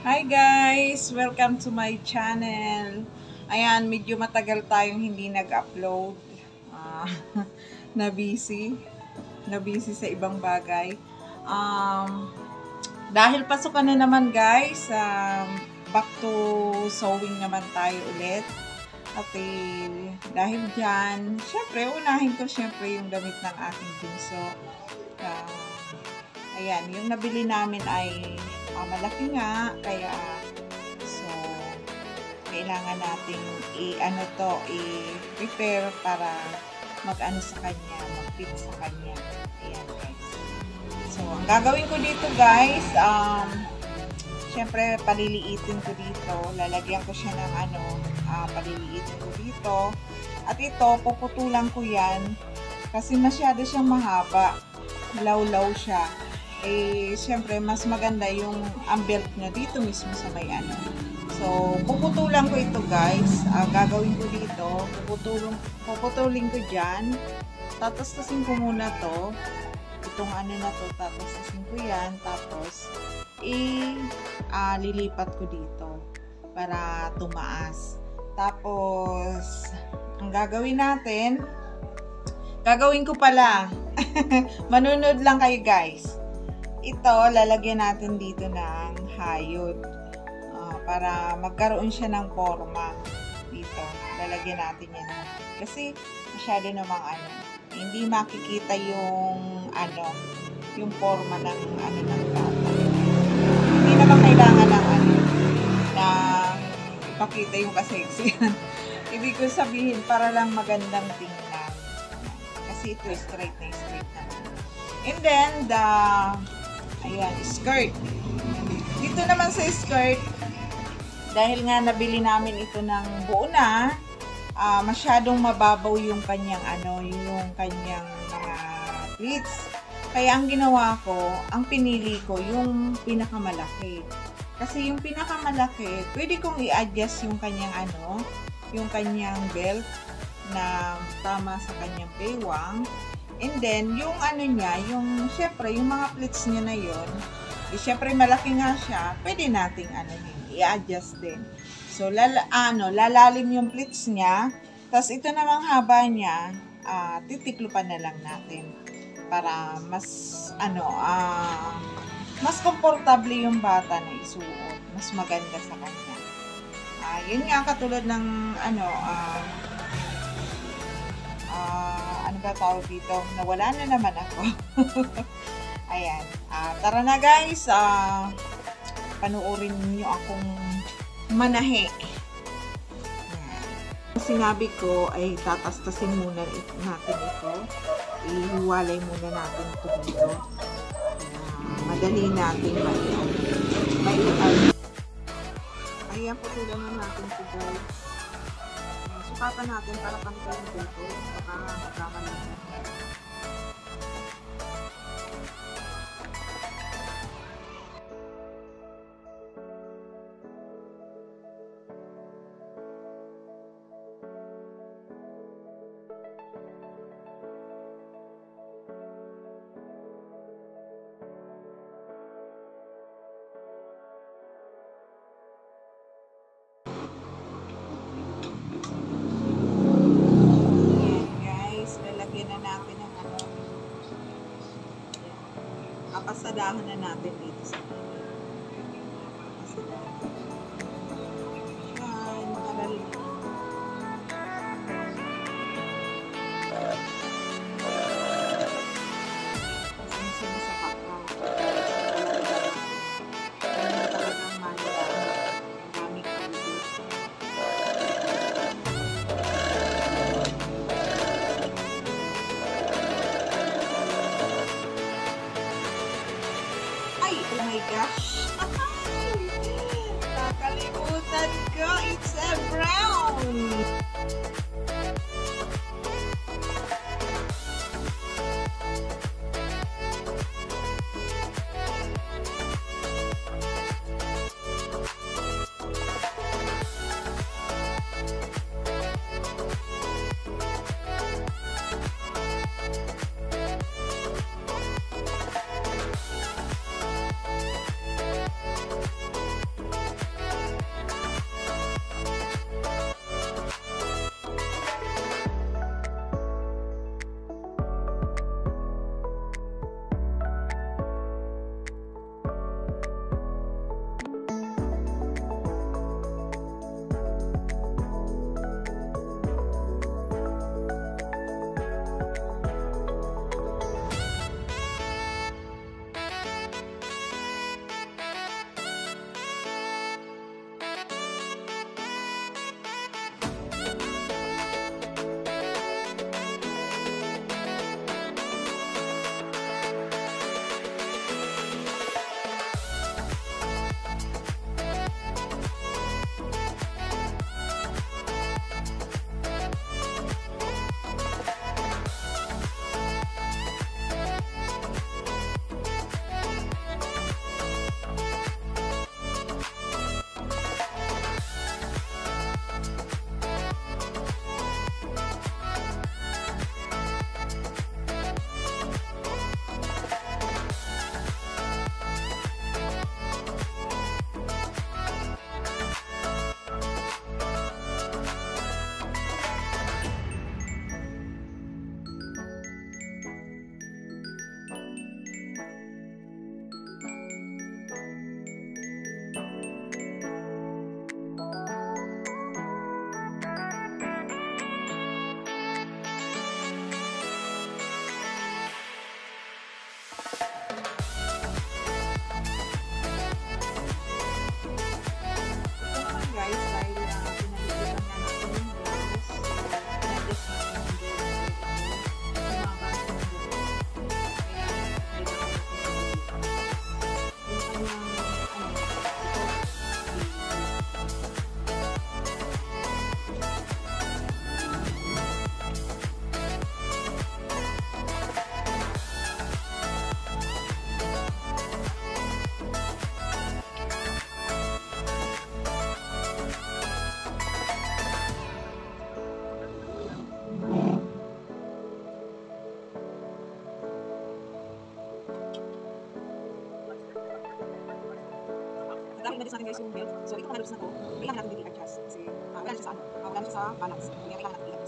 Hi guys! Welcome to my channel. Ayan, medyo matagal tayong hindi nag-upload. Ah, na busy. Na busy sa ibang bagay. Um, dahil pasukan na naman guys, back to sewing naman tayo ulit. At dahil dyan, syempre, unahin ko syempre yung damit ng aking bunso. Ayan, yung nabili namin ay malaki nga, kaya so kailangan nating i-prepare para mag-ano sa kanya, mag-fit sa kanya. Ayan guys. So, ang gagawin ko dito guys, syempre paliliitin ko dito, lalagyan ko siya ng paliliitin ko dito. At ito, puputulan ko yan kasi masyado siyang mahaba. Law-law siya. Siyempre, mas maganda yung ang belt niya dito mismo sa may ano. So, puputulan ko ito guys. Gagawin ko dito, puputulin ko dyan. Tatastasin ko muna to. Itong ano na to, tatastasin ko yan. Tapos, lilipat ko dito para tumaas. Tapos, ang gagawin natin, gagawin ko pala. Manunod lang kayo guys. Ito, lalagyan natin dito ng hayod. Para magkaroon siya ng forma. Dito, lalagyan natin yan. Kasi, masyado namang hindi makikita yung yung forma ng ng bata. Hindi naman kailangan ng na ipakita yung kaseksihan. Ibig ko sabihin, para lang magandang tingnan. Kasi ito, straight na naman. And then, ayan, skirt. Dito naman sa skirt, dahil nga nabili namin ito ng buo na, masyadong mababaw yung kanyang yung kanyang mga pleats. Kaya ang ginawa ko, ang pinili ko yung pinakamalaki. Kasi yung pinakamalaki, pwede kong i-adjust yung kanyang yung kanyang belt na tama sa kanyang baywang. And then, yung niya, yung, syempre, yung mga pleats niya na yun, syempre, malaki nga siya, pwede nating, i-adjust din. So, lalalim yung pleats niya, tapos ito namang haba niya, titiklupan na lang natin, para mas, mas komportable yung bata na isuot, mas maganda sa kanya. Yun nga, katulad ng, ano ba tawag dito? Nawala na naman ako. Ayan. Tara na guys. Panuorin niyo akong manahe. Sinabi ko ay tatastasin muna natin ito. Ihiwalay muna natin ito dito. Madali natin ayan, putulan na natin ito guys. Sukatan natin para pantay dito. Baka magkakalang. i-adjust natin guys yung belt. So, ito mga loops na to, kailangan natin din i-adjust. Kasi, wala na siya sa ano, wala na siya sa balance. Kaya kailangan natin i-adjust.